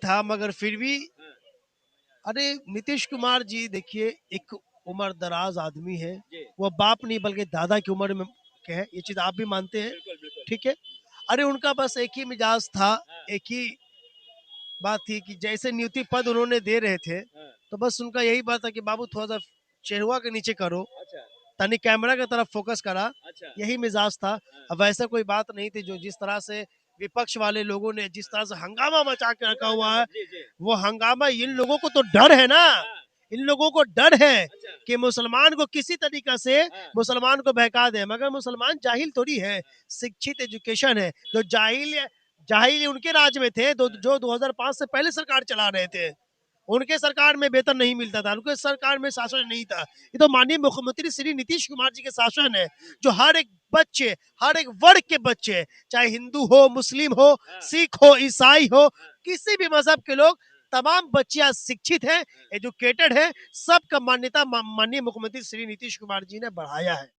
था मगर फिर भी अरे नीतीश कुमार जी देखिए एक उम्र दराज आदमी है। जी। वो बाप नहीं बल्कि दादा की उम्र में के हैं, ये चीज आप भी मानते हैं। बिल्कुल, बिल्कुल। ठीक है। अरे उनका बस एक ही मिजाज था, हाँ, एक ही बात थी कि जैसे नियुक्ति पद उन्होंने दे रहे थे, हाँ। तो बस उनका यही बात था कि बाबू थोड़ा सा चेहरुआ के नीचे करो, अच्छा, तनी कैमरा की तरफ फोकस करा। अच्छा। यही मिजाज था। हाँ। अब वैसा कोई बात नहीं थी जो जिस तरह से विपक्ष वाले लोगों ने जिस तरह से हंगामा मचा के रखा पूरा हुआ हंगामा। है, जी, जी। वो हंगामा इन लोगों को तो डर है ना। हाँ, इन लोगों को डर है अच्छा। कि मुसलमान को किसी तरीका से हाँ, मुसलमान को बहका दे, मगर मुसलमान जाहिल थोड़ी है, हाँ, शिक्षित एजुकेशन है। जो जाहिल जाहिल उनके राज में थे हाँ। जो 2005 से पहले सरकार चला रहे थे। उनके सरकार में वेतन नहीं मिलता था, उनके सरकार में शासन नहीं था। ये तो माननीय मुख्यमंत्री श्री नीतीश कुमार जी के शासन है, हुँ, जो हर एक बच्चे, हर एक वर्ग के बच्चे, चाहे हिंदू हो, मुस्लिम हो, हाँ, सिख हो, ईसाई हो, हाँ, किसी भी मजहब के लोग, हाँ, तमाम बच्चे आज शिक्षित हैं, हाँ। एजुकेटेड हैं। सबका मान्यता माननीय मुख्यमंत्री श्री नीतीश कुमार जी ने बढ़ाया है।